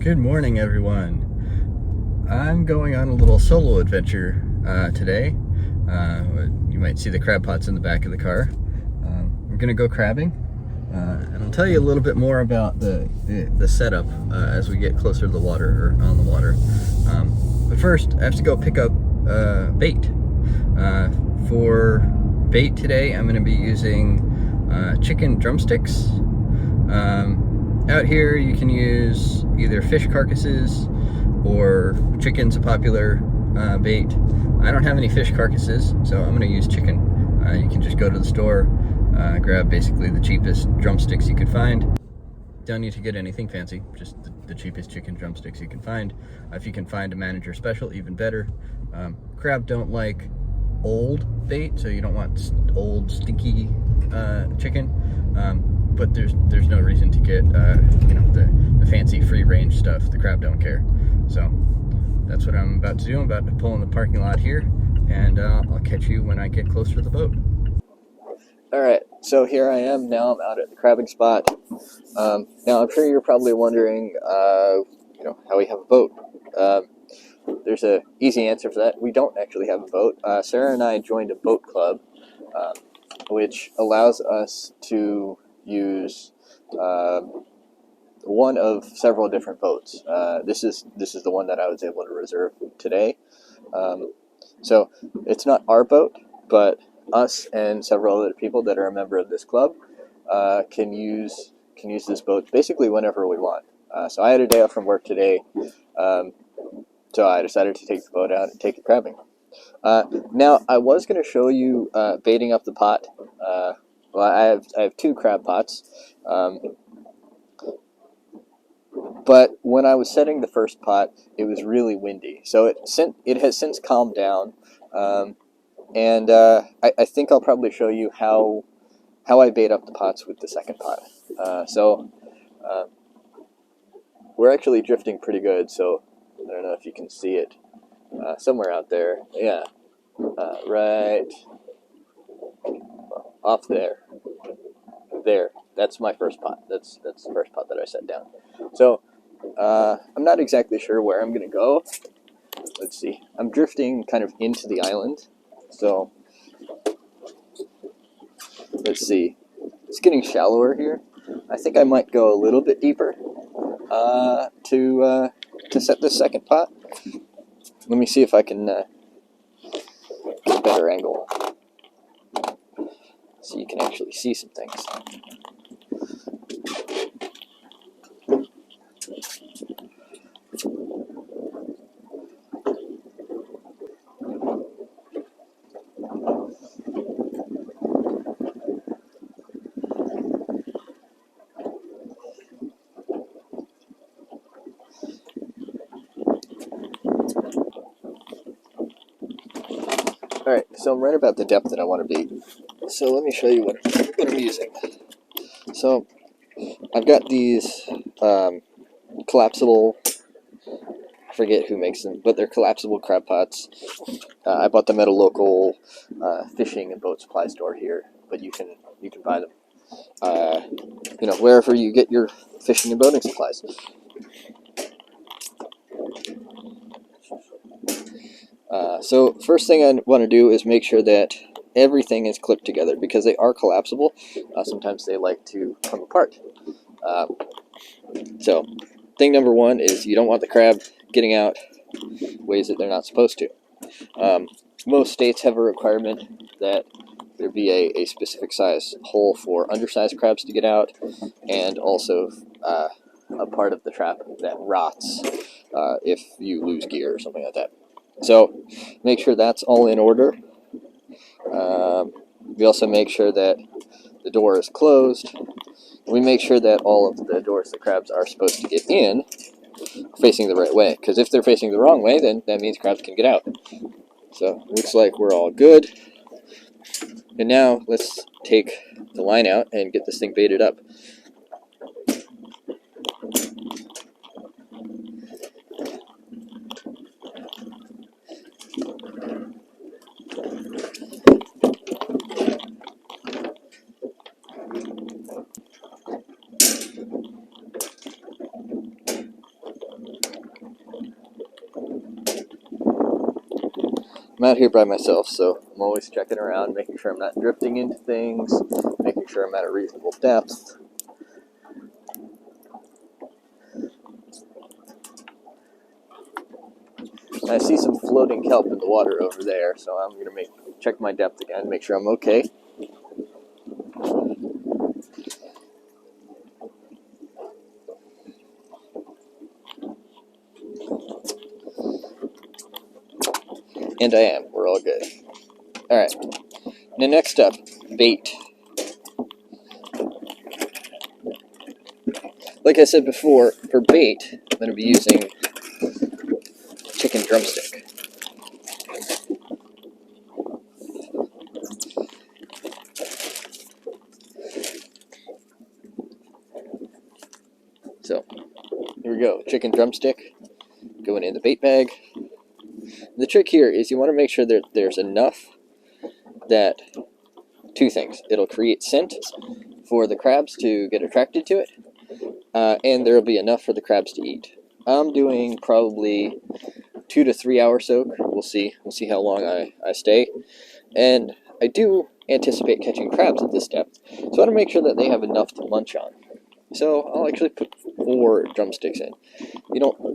Good morning, everyone. I'm going on a little solo adventure today. You might see the crab pots in the back of the car. We're gonna go crabbing, and I'll tell you a little bit more about the setup as we get closer to the water, or on the water. But first, I have to go pick up bait. For bait today, I'm gonna be using chicken drumsticks. Out here you can use either fish carcasses or chicken's a popular bait. I don't have any fish carcasses, so I'm going to use chicken. You can just go to the store, grab basically the cheapest drumsticks you can find. Don't need to get anything fancy, just the cheapest chicken drumsticks you can find. If you can find a manager special, even better. Crab don't like old bait, so you don't want old stinky chicken. But there's no reason to get the fancy free range stuff. The crab don't care. So that's what I'm about to do. I'm about to pull in the parking lot here, and I'll catch you when I get closer to the boat. All right, so here I am now. I'm out at the crabbing spot. Now I'm sure you're probably wondering, how we have a boat. There's an easy answer for that. We don't actually have a boat. Sarah and I joined a boat club, which allows us to use one of several different boats. This is the one that I was able to reserve today. So it's not our boat, but us and several other people that are a member of this club can use this boat basically whenever we want. So I had a day off from work today, so I decided to take the boat out and take it crabbing. Now I was going to show you baiting up the pot. Well, I have two crab pots, but when I was setting the first pot, it was really windy. So it has since calmed down, and I think I'll probably show you how I bait up the pots with the second pot. We're actually drifting pretty good, so I don't know if you can see it somewhere out there. Yeah, right off there. There, that's my first pot. That's the first pot that I set down. So I'm not exactly sure where I'm gonna go. Let's see. I'm drifting kind of into the island. So let's see. It's getting shallower here. I think I might go a little bit deeper to set this second pot. Let me see if I can get a better angle, so you can actually see some things. Alright, so I'm right about the depth that I want to be. So let me show you what I'm using. So I've got these collapsible, I forget who makes them, but they're collapsible crab pots. I bought them at a local fishing and boat supply store here, but you can buy them wherever you get your fishing and boating supplies. So first thing I want to do is make sure that everything is clipped together, because they are collapsible. Sometimes they like to come apart. So thing number one is you don't want the crab getting out ways that they're not supposed to. Most states have a requirement that there be a specific size hole for undersized crabs to get out, and also a part of the trap that rots if you lose gear or something like that. So make sure that's all in order. We also make sure that the door is closed. We make sure that all of the doors the crabs are supposed to get in are facing the right way, because if they're facing the wrong way, then that means crabs can get out. So looks like we're all good. And now let's take the line out and get this thing baited up. I'm out here by myself, so I'm always checking around, making sure I'm not drifting into things, making sure I'm at a reasonable depth. And I see some floating kelp in the water over there, so I'm going to check my depth again, make sure I'm okay. And I am. We're all good. Alright. Now next up, bait. Like I said before, for bait, I'm going to be using chicken drumstick. So, here we go. Chicken drumstick going in the bait bag. The trick here is you want to make sure that there's enough that, two things, it'll create scent for the crabs to get attracted to it, and there will be enough for the crabs to eat. I'm doing probably 2 to 3 hour soak. We'll see how long I stay. And I do anticipate catching crabs at this depth, so I want to make sure that they have enough to munch on. So I'll actually put 4 drumsticks in.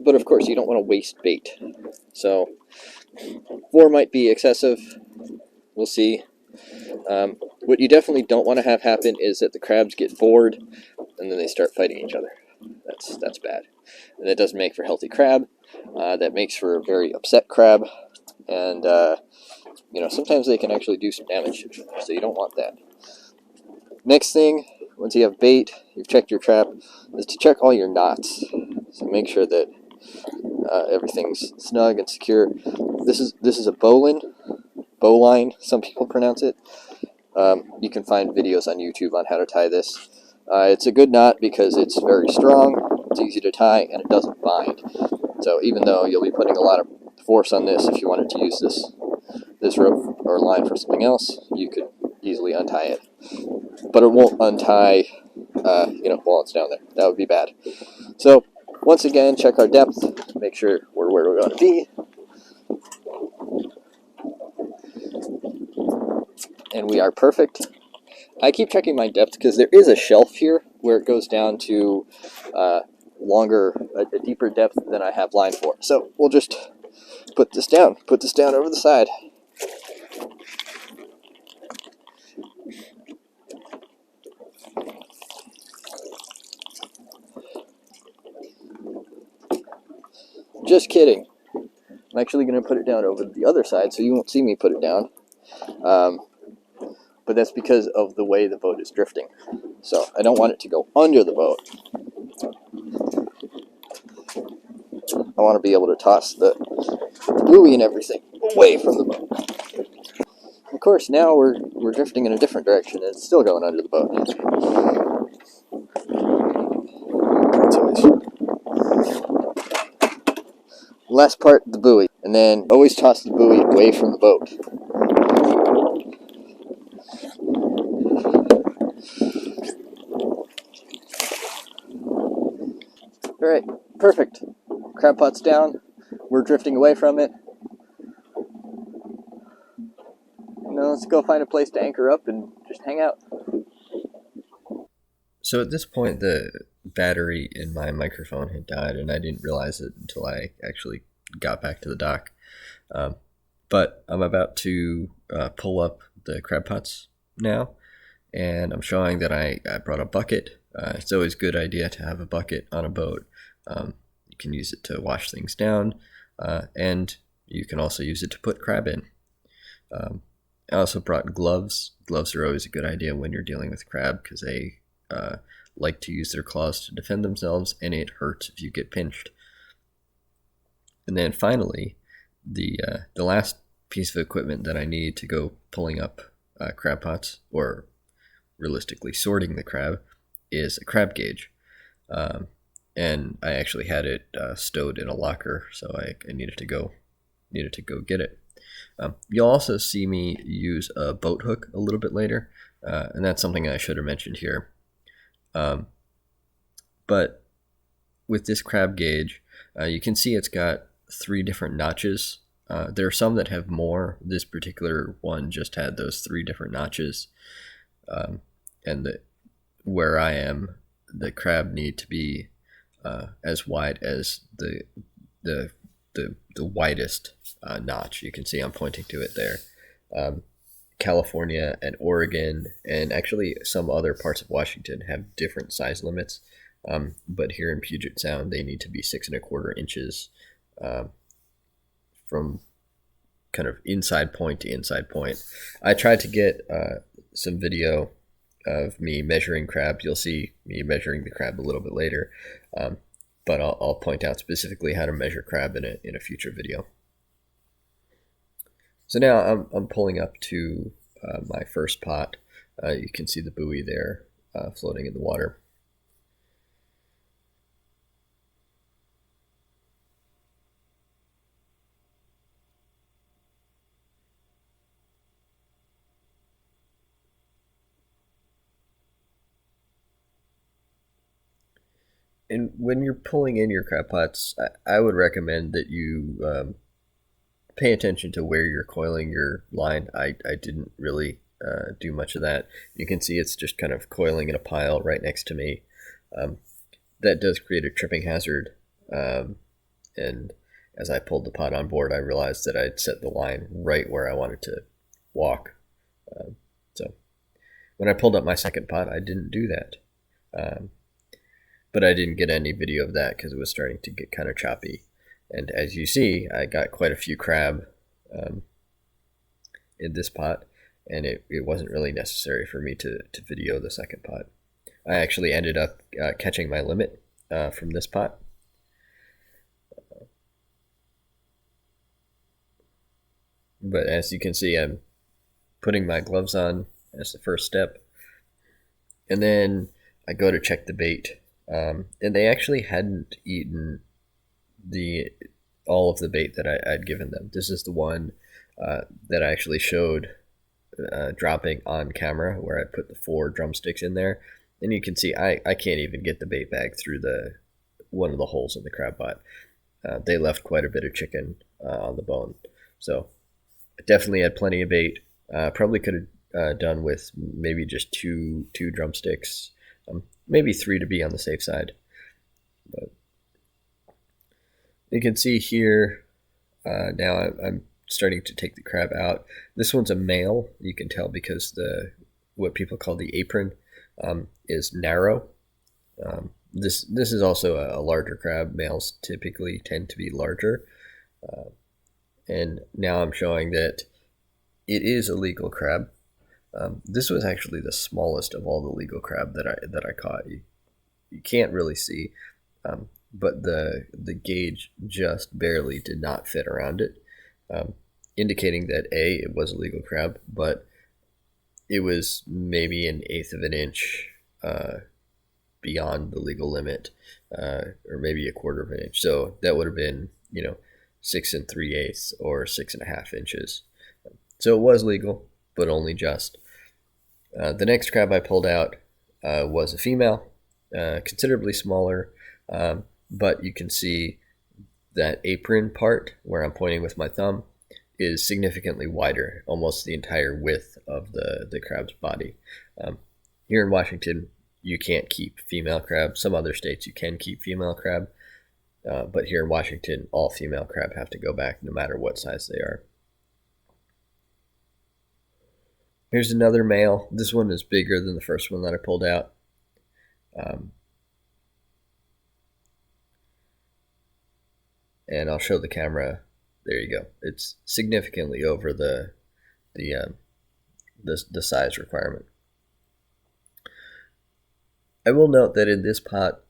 But of course you don't want to waste bait. So 4 might be excessive. We'll see. What you definitely don't want to have happen is that the crabs get bored and then they start fighting each other. That's bad. And that doesn't make for healthy crab. That makes for a very upset crab. And sometimes they can actually do some damage to each other, so you don't want that. Next thing, once you have bait, you've checked your trap, is to check all your knots. So make sure that everything's snug and secure. This is a bowline, some people pronounce it. You can find videos on YouTube on how to tie this. It's a good knot because it's very strong, it's easy to tie, and it doesn't bind. So even though you'll be putting a lot of force on this, if you wanted to use this rope or line for something else, you could easily untie it. But it won't untie, while it's down there. That would be bad. So once again, check our depth, make sure we're where we want to be. And we are perfect. I keep checking my depth because there is a shelf here where it goes down to a deeper depth than I have line for. So we'll just put this down over the side. Just kidding. I'm actually going to put it down over the other side so you won't see me put it down. But that's because of the way the boat is drifting. So I don't want it to go under the boat. I want to be able to toss the buoy and everything away from the boat. Of course, now we're drifting in a different direction and it's still going under the boat. That's always last part, the buoy, and then always toss the buoy away from the boat. Alright, perfect. Crab pot's down. We're drifting away from it. Now let's go find a place to anchor up and just hang out. So at this point, the battery in my microphone had died, and I didn't realize it until I actually got back to the dock. But I'm about to pull up the crab pots now, and I'm showing that I brought a bucket. It's always a good idea to have a bucket on a boat. You can use it to wash things down, and you can also use it to put crab in. I also brought gloves. Gloves are always a good idea when you're dealing with crab because they like to use their claws to defend themselves, and it hurts if you get pinched. And then finally, the last piece of equipment that I need to go pulling up crab pots, or realistically sorting the crab, is a crab gauge. And I actually had it stowed in a locker, so I needed to go get it. You'll also see me use a boat hook a little bit later, and that's something I should have mentioned here. But with this crab gauge, you can see it's got 3 different notches There are some that have more. This particular one just had those 3 different notches, and where I am, the crab need to be as wide as the widest notch. You can see I'm pointing to it there. California and Oregon, and actually some other parts of Washington have different size limits. But here in Puget Sound, they need to be 6¼ inches from kind of inside point to inside point. I tried to get some video of me measuring crab. You'll see me measuring the crab a little bit later, but I'll point out specifically how to measure crab in a future video. So now I'm pulling up to my first pot. You can see the buoy there floating in the water. And when you're pulling in your crab pots, I would recommend that you pay attention to where you're coiling your line. I didn't really do much of that. You can see it's just kind of coiling in a pile right next to me. That does create a tripping hazard. And as I pulled the pot on board, I realized that I'd set the line right where I wanted to walk. So when I pulled up my second pot, I didn't do that. But I didn't get any video of that because it was starting to get kind of choppy. And as you see, I got quite a few crab in this pot, and it wasn't really necessary for me to video the second pot. I actually ended up catching my limit from this pot. But as you can see, I'm putting my gloves on as the first step. And then I go to check the bait. And they actually hadn't eaten all of the bait that I'd given them. This is the one that I actually showed dropping on camera, where I put the 4 drumsticks in there. And you can see I can't even get the bait bag through one of the holes in the crab pot. They left quite a bit of chicken on the bone. So I definitely had plenty of bait. Probably could have done with maybe just two drumsticks. Maybe 3 to be on the safe side. But you can see here, now I'm starting to take the crab out. This one's a male. You can tell because what people call the apron is narrow. This is also a larger crab. Males typically tend to be larger. And now I'm showing that it is a legal crab. This was actually the smallest of all the legal crab that I caught. You can't really see, but the gauge just barely did not fit around it, indicating that it was a legal crab, but it was maybe 1/8 of an inch beyond the legal limit, or maybe 1/4 of an inch. So that would have been 6 3/8 or 6½ inches. So it was legal, but only just. The next crab I pulled out was a female, considerably smaller, but you can see that apron part where I'm pointing with my thumb is significantly wider, almost the entire width of the crab's body. Here in Washington, you can't keep female crab. Some other states you can keep female crab, but here in Washington, all female crab have to go back no matter what size they are. Here's another male. This one is bigger than the first one that I pulled out. And I'll show the camera. There you go. It's significantly over the size requirement. I will note that in this pot,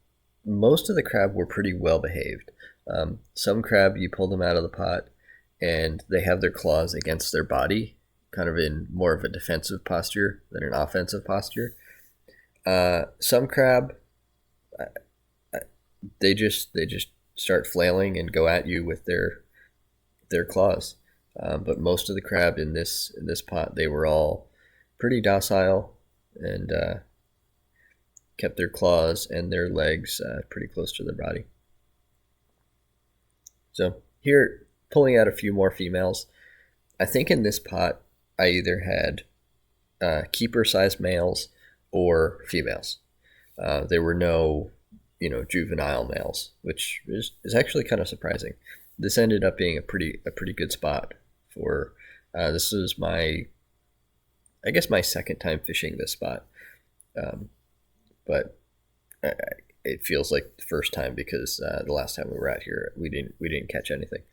most of the crab were pretty well behaved. Some crab, you pull them out of the pot and they have their claws against their body, kind of in more of a defensive posture than an offensive posture. Some crab, they just start flailing and go at you with their claws. But most of the crab in this pot, they were all pretty docile and kept their claws and their legs pretty close to their body. So here pulling out a few more females. I think in this pot, I either had keeper-sized males or females. There were no, juvenile males, which is actually kind of surprising. This ended up being a pretty good spot for. This was my second time fishing this spot, but it feels like the first time because the last time we were out here, we didn't catch anything.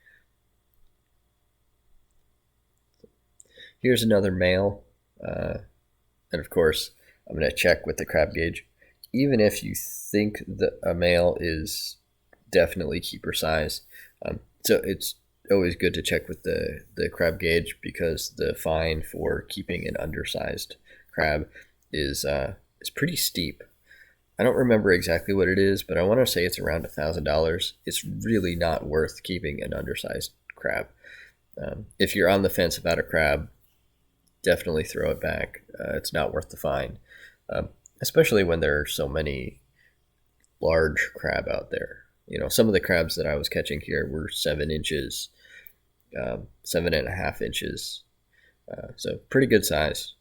Here's another male, and of course, I'm going to check with the crab gauge. Even if you think that a male is definitely keeper size, so it's always good to check with the crab gauge, because the fine for keeping an undersized crab is pretty steep. I don't remember exactly what it is, but I want to say it's around $1,000. It's really not worth keeping an undersized crab. If you're on the fence about a crab, definitely throw it back. It's not worth the fine, especially when there are so many large crab out there. Some of the crabs that I was catching here were 7 inches, 7.5 inches, so pretty good size.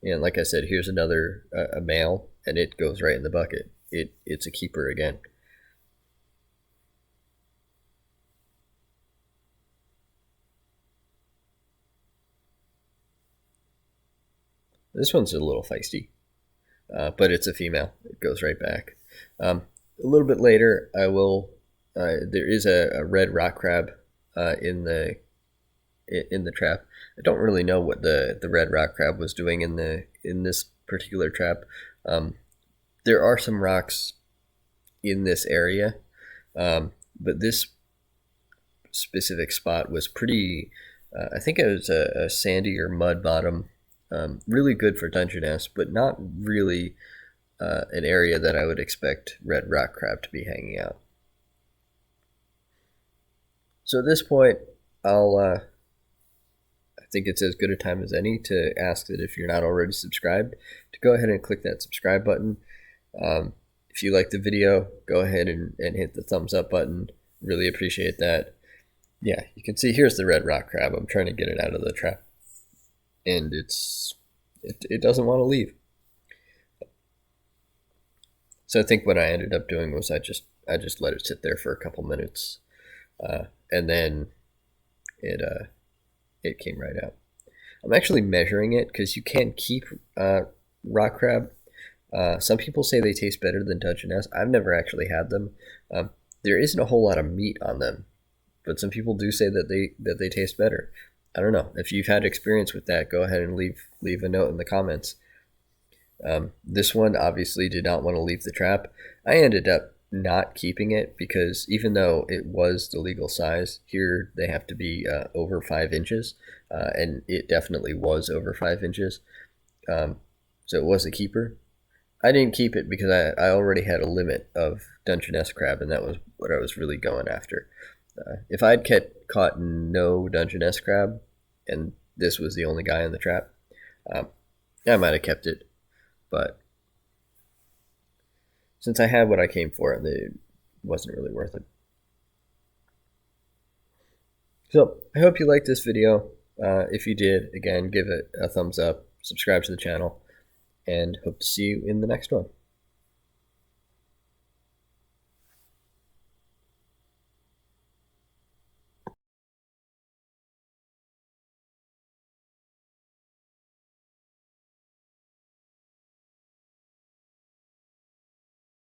And like I said, here's another a male, and it goes right in the bucket. It's a keeper again. This one's a little feisty, but it's a female. It goes right back. A little bit later, I will. There is a red rock crab in the trap. I don't really know what the red rock crab was doing in this particular trap. There are some rocks in this area, but this specific spot was pretty. I think it was a sandy or mud bottom. Really good for Dungeness, but not really an area that I would expect red rock crab to be hanging out. So at this point, I think it's as good a time as any to ask that if you're not already subscribed, to go ahead and click that subscribe button. If you like the video, go ahead and hit the thumbs up button. Really appreciate that. Yeah, you can see here's the red rock crab. I'm trying to get it out of the trap, and it doesn't want to leave. So I think what I ended up doing was I just let it sit there for a couple minutes, and then it came right out. I'm actually measuring it because you can keep rock crab. Some people say they taste better than Dungeness. I've never actually had them. There isn't a whole lot of meat on them, but some people do say that they taste better. I don't know. If you've had experience with that, go ahead and leave a note in the comments. This one obviously did not want to leave the trap. I ended up not keeping it because even though it was the legal size, here they have to be over 5 inches, and it definitely was over 5 inches. So it was a keeper. I didn't keep it because I already had a limit of Dungeness crab, and that was what I was really going after. If I'd caught no Dungeness crab, and this was the only guy in the trap, I might have kept it. But since I had what I came for, it wasn't really worth it. So I hope you liked this video. If you did, again, give it a thumbs up, subscribe to the channel, and hope to see you in the next one.